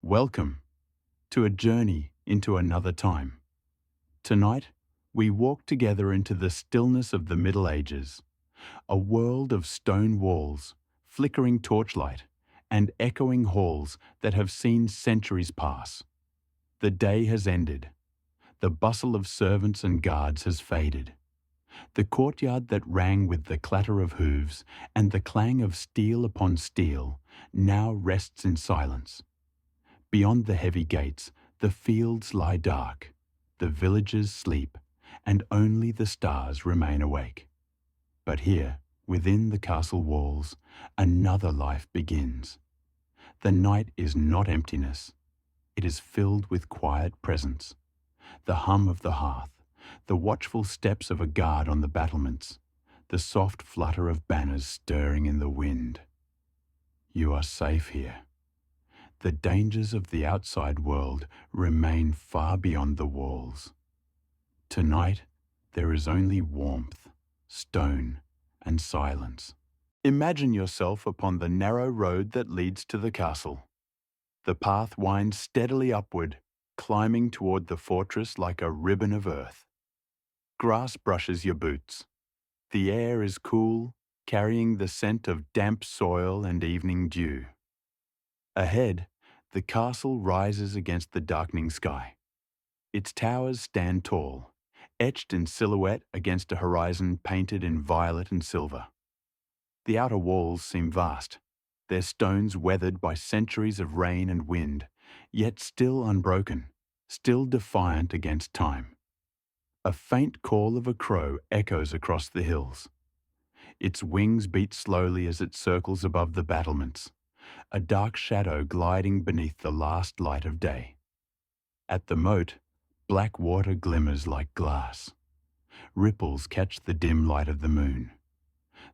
Welcome to a journey into another time. Tonight, we walk together into the stillness of the Middle Ages, a world of stone walls, flickering torchlight, and echoing halls that have seen centuries pass. The day has ended. The bustle of servants and guards has faded. The courtyard that rang with the clatter of hooves and the clang of steel upon steel now rests in silence. Beyond the heavy gates, the fields lie dark, the villagers sleep, and only the stars remain awake. But here, within the castle walls, another life begins. The night is not emptiness. It is filled with quiet presence. The hum of the hearth, the watchful steps of a guard on the battlements, the soft flutter of banners stirring in the wind. You are safe here. The dangers of the outside world remain far beyond the walls. Tonight, there is only warmth, stone, and silence. Imagine yourself upon the narrow road that leads to the castle. The path winds steadily upward, climbing toward the fortress like a ribbon of earth. Grass brushes your boots. The air is cool, carrying the scent of damp soil and evening dew. Ahead, the castle rises against the darkening sky. Its towers stand tall, etched in silhouette against a horizon painted in violet and silver. The outer walls seem vast, their stones weathered by centuries of rain and wind, yet still unbroken, still defiant against time. A faint call of a crow echoes across the hills. Its wings beat slowly as it circles above the battlements, a dark shadow gliding beneath the last light of day. At the moat, black water glimmers like glass. Ripples catch the dim light of the moon.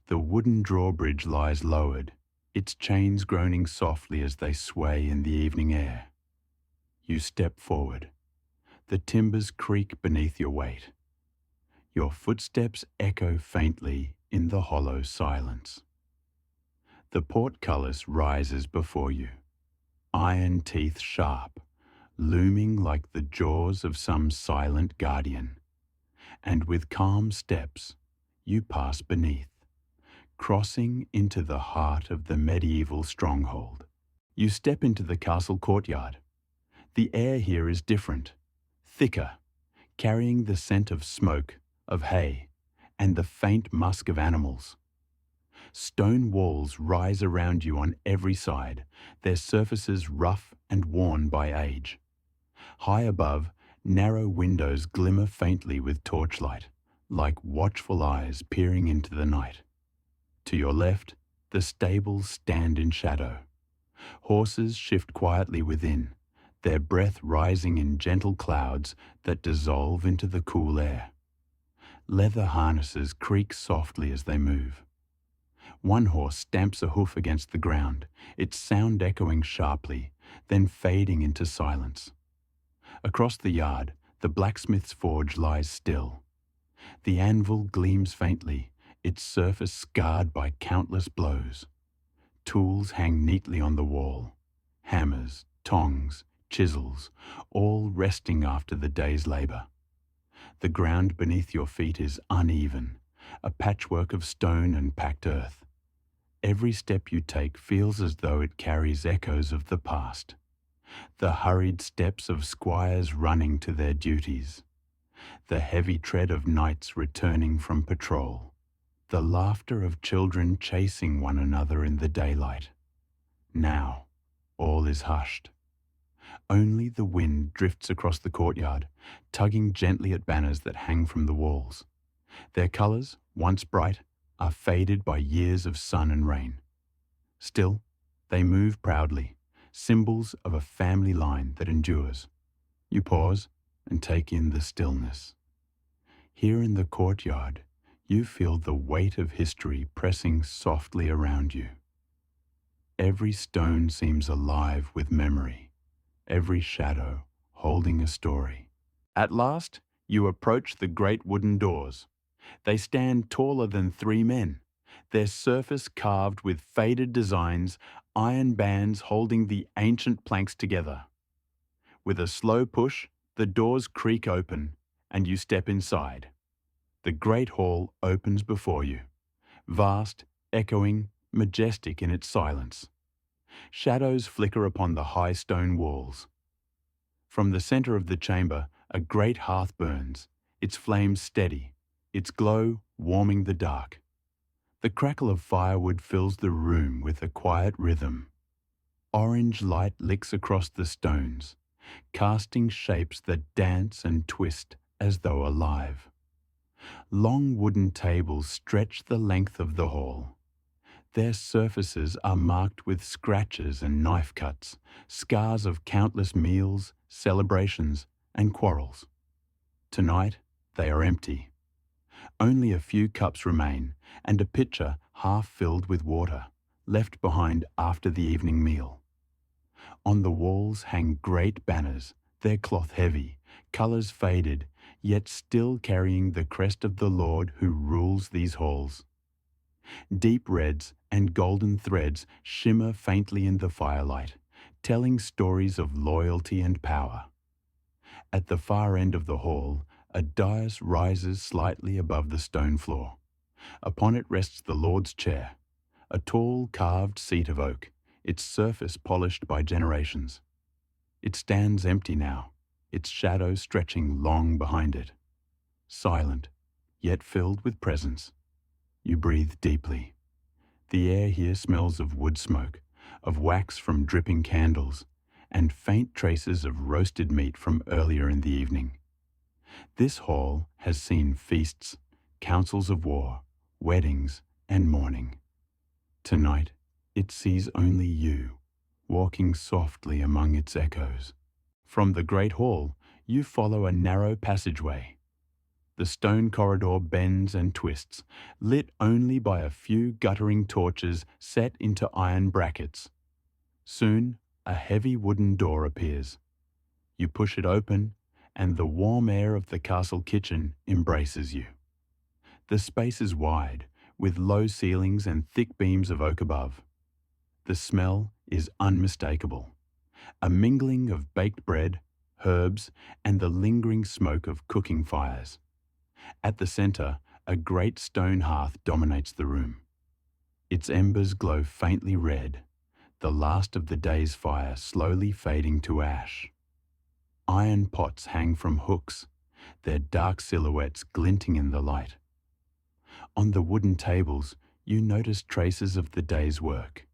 The wooden drawbridge lies lowered, its chains groaning softly as they sway in the evening air. You step forward. The timbers creak beneath your weight. Your footsteps echo faintly in the hollow silence. The portcullis rises before you, iron teeth sharp, looming like the jaws of some silent guardian. And with calm steps, you pass beneath, crossing into the heart of the medieval stronghold. You step into the castle courtyard. The air here is different, thicker, carrying the scent of smoke, of hay, and the faint musk of animals. Stone walls rise around you on every side, their surfaces rough and worn by age. High above, narrow windows glimmer faintly with torchlight, like watchful eyes peering into the night. To your left, the stables stand in shadow. Horses shift quietly within, their breath rising in gentle clouds that dissolve into the cool air. Leather harnesses creak softly as they move. One horse stamps a hoof against the ground, its sound echoing sharply, then fading into silence. Across the yard, the blacksmith's forge lies still. The anvil gleams faintly, its surface scarred by countless blows. Tools hang neatly on the wall. Hammers, tongs, chisels, all resting after the day's labor. The ground beneath your feet is uneven, a patchwork of stone and packed earth. Every step you take feels as though it carries echoes of the past. The hurried steps of squires running to their duties. The heavy tread of knights returning from patrol. The laughter of children chasing one another in the daylight. Now, all is hushed. Only the wind drifts across the courtyard, tugging gently at banners that hang from the walls. Their colors, once bright, are faded by years of sun and rain. Still, they move proudly, symbols of a family line that endures. You pause and take in the stillness. Here in the courtyard, you feel the weight of history pressing softly around you. Every stone seems alive with memory, every shadow holding a story. At last, you approach the great wooden doors. They stand taller than 3 men, their surface carved with faded designs iron bands holding the ancient planks together. With a slow push, the doors creak open and you step inside. The great hall opens before you, vast, echoing, majestic in its silence. Shadows flicker upon the high stone walls. From the centre of the chamber, a great hearth burns, its flames steady, its glow warming the dark. The crackle of firewood fills the room with a quiet rhythm. Orange light licks across the stones, casting shapes that dance and twist as though alive. Long wooden tables stretch the length of the hall. Their surfaces are marked with scratches and knife cuts, scars of countless meals, celebrations, and quarrels. Tonight, they are empty. Only a few cups remain, and a pitcher half filled with water, left behind after the evening meal. On the walls hang great banners, their cloth heavy, colours faded, yet still carrying the crest of the Lord who rules these halls. Deep reds and golden threads shimmer faintly in the firelight, telling stories of loyalty and power. At the far end of the hall, a dais rises slightly above the stone floor. Upon it rests the Lord's chair, a tall carved seat of oak, its surface polished by generations. It stands empty now, its shadow stretching long behind it. Silent, yet filled with presence. You breathe deeply. The air here smells of wood smoke, of wax from dripping candles, and faint traces of roasted meat from earlier in the evening. This hall has seen feasts, councils of war, weddings, and mourning. Tonight, it sees only you, walking softly among its echoes. From the great hall, you follow a narrow passageway. The stone corridor bends and twists, lit only by a few guttering torches set into iron brackets. Soon, a heavy wooden door appears. You push it open, and the warm air of the castle kitchen embraces you. The space is wide, with low ceilings and thick beams of oak above. The smell is unmistakable, a mingling of baked bread, herbs, and the lingering smoke of cooking fires. At the centre, a great stone hearth dominates the room. Its embers glow faintly red, the last of the day's fire slowly fading to ash. Iron pots hang from hooks, their dark silhouettes glinting in the light. On the wooden tables, you notice traces of the day's work.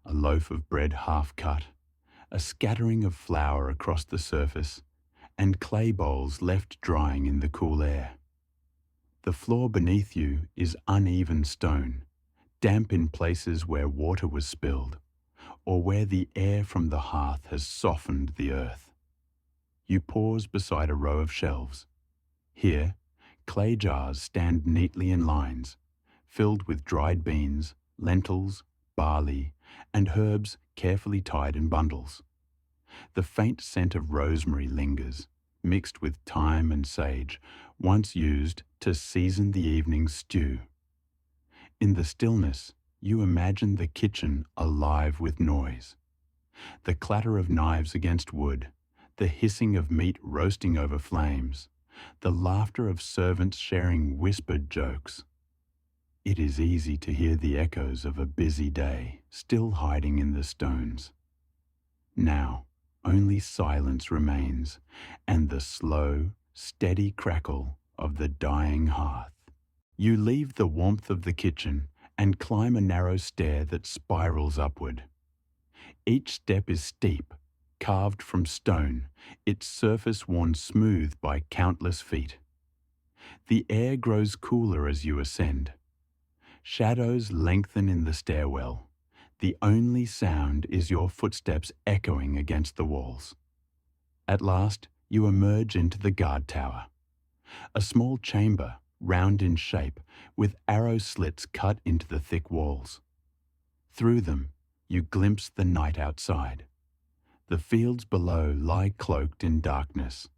A loaf of bread half cut, a scattering of flour across the surface, and clay bowls left drying in the cool air. The floor beneath you is uneven stone, damp in places where water was spilled, or where the air from the hearth has softened the earth. You pause beside a row of shelves. Here, clay jars stand neatly in lines, filled with dried beans, lentils, barley, and herbs carefully tied in bundles. The faint scent of rosemary lingers, mixed with thyme and sage, once used to season the evening's stew. In the stillness, you imagine the kitchen alive with noise. The clatter of knives against wood, the hissing of meat roasting over flames, the laughter of servants sharing whispered jokes. It is easy to hear the echoes of a busy day still hiding in the stones. Now, only silence remains, and the slow, steady crackle of the dying hearth. You leave the warmth of the kitchen and climb a narrow stair that spirals upward. Each step is steep, carved from stone, its surface worn smooth by countless feet. The air grows cooler as you ascend. Shadows lengthen in the stairwell. The only sound is your footsteps echoing against the walls. At last, you emerge into the guard tower. A small chamber, round in shape, with arrow slits cut into the thick walls. Through them, you glimpse the night outside. The fields below lie cloaked in darkness,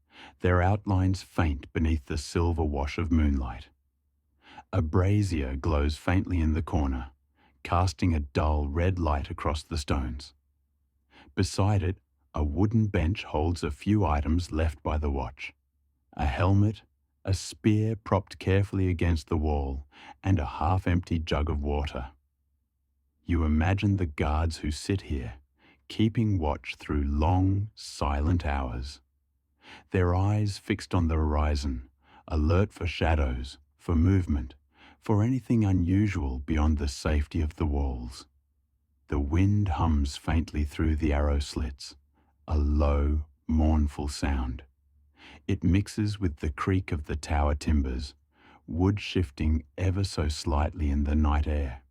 their outlines faint beneath the silver wash of moonlight. A brazier glows faintly in the corner, casting a dull red light across the stones. Beside it, a wooden bench holds a few items left by the watch. A helmet, a spear propped carefully against the wall, and a half-empty jug of water. You imagine the guards who sit here, keeping watch through long, silent hours. Their eyes fixed on the horizon, alert for shadows, for movement, for anything unusual beyond the safety of the walls. The wind hums faintly through the arrow slits, a low, mournful sound. It mixes with the creak of the tower timbers, wood shifting ever so slightly in the night air.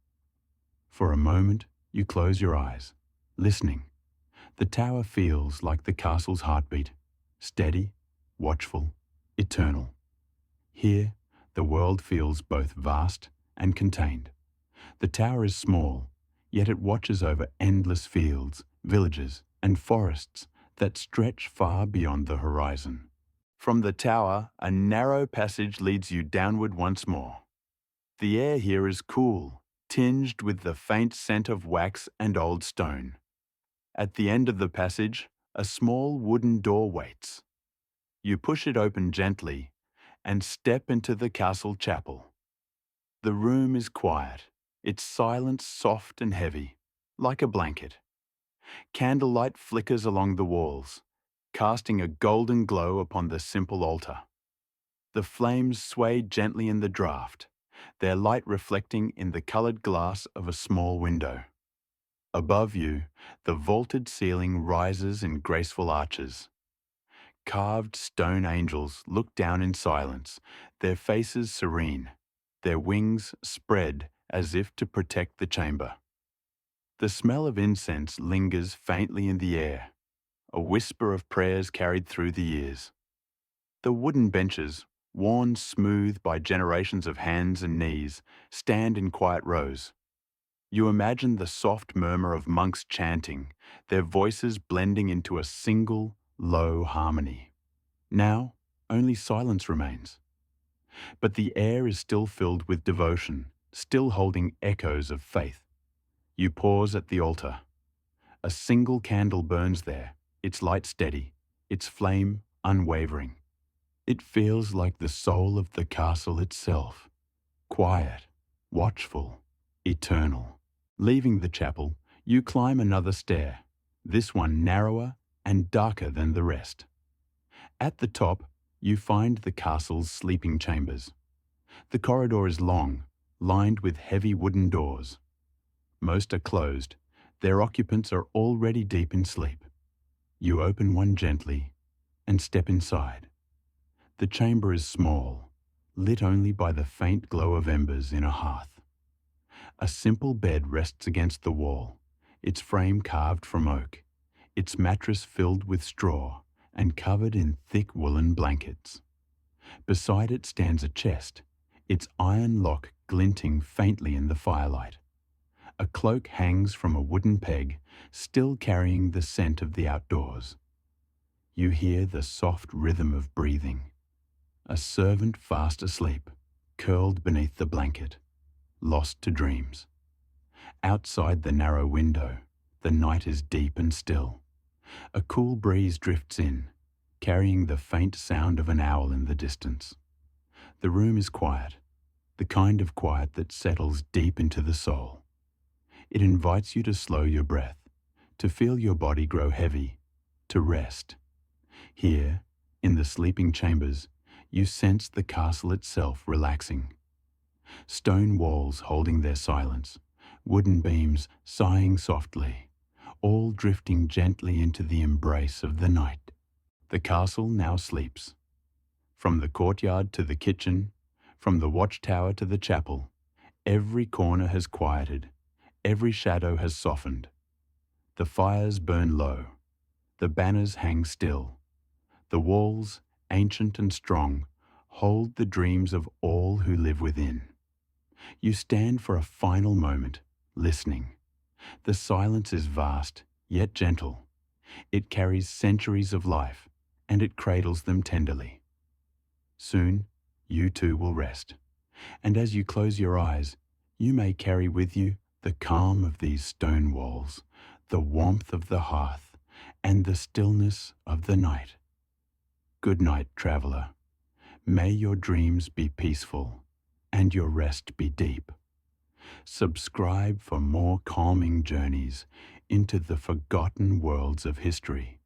For a moment, you close your eyes, listening. The tower feels like the castle's heartbeat, steady, watchful, eternal. Here, the world feels both vast and contained. The tower is small, yet it watches over endless fields, villages, and forests that stretch far beyond the horizon. From the tower, a narrow passage leads you downward once more. The air here is cool, tinged with the faint scent of wax and old stone. At the end of the passage, a small wooden door waits. You push it open gently and step into the castle chapel. The room is quiet, its silence soft and heavy, like a blanket. Candlelight flickers along the walls, casting a golden glow upon the simple altar. The flames sway gently in the draught, their light reflecting in the coloured glass of a small window. Above you, the vaulted ceiling rises in graceful arches. Carved stone angels look down in silence, their faces serene, their wings spread as if to protect the chamber. The smell of incense lingers faintly in the air, a whisper of prayers carried through the years. The wooden benches, worn smooth by generations of hands and knees, stand in quiet rows. You imagine the soft murmur of monks chanting, their voices blending into a single, low harmony. Now, only silence remains. But the air is still filled with devotion, still holding echoes of faith. You pause at the altar. A single candle burns there, its light steady, its flame unwavering. It feels like the soul of the castle itself, quiet, watchful, eternal. Leaving the chapel, you climb another stair, this one narrower and darker than the rest. At the top, you find the castle's sleeping chambers. The corridor is long, lined with heavy wooden doors. Most are closed, their occupants are already deep in sleep. You open one gently and step inside. The chamber is small, lit only by the faint glow of embers in a hearth. A simple bed rests against the wall, its frame carved from oak, its mattress filled with straw and covered in thick woolen blankets. Beside it stands a chest, its iron lock glinting faintly in the firelight. A cloak hangs from a wooden peg, still carrying the scent of the outdoors. You hear the soft rhythm of breathing. A servant fast asleep, curled beneath the blanket, lost to dreams. Outside the narrow window, the night is deep and still. A cool breeze drifts in, carrying the faint sound of an owl in the distance. The room is quiet, the kind of quiet that settles deep into the soul. It invites you to slow your breath, to feel your body grow heavy, to rest. Here, in the sleeping chambers, you sense the castle itself relaxing. Stone walls holding their silence, wooden beams sighing softly, all drifting gently into the embrace of the night. The castle now sleeps. From the courtyard to the kitchen, from the watchtower to the chapel, every corner has quieted, every shadow has softened. The fires burn low, the banners hang still. The walls, ancient and strong, hold the dreams of all who live within. You stand for a final moment, listening. The silence is vast, yet gentle. It carries centuries of life, and it cradles them tenderly. Soon, you too will rest, and as you close your eyes, you may carry with you the calm of these stone walls, the warmth of the hearth, and the stillness of the night. Good night, traveler. May your dreams be peaceful and your rest be deep. Subscribe for more calming journeys into the forgotten worlds of history.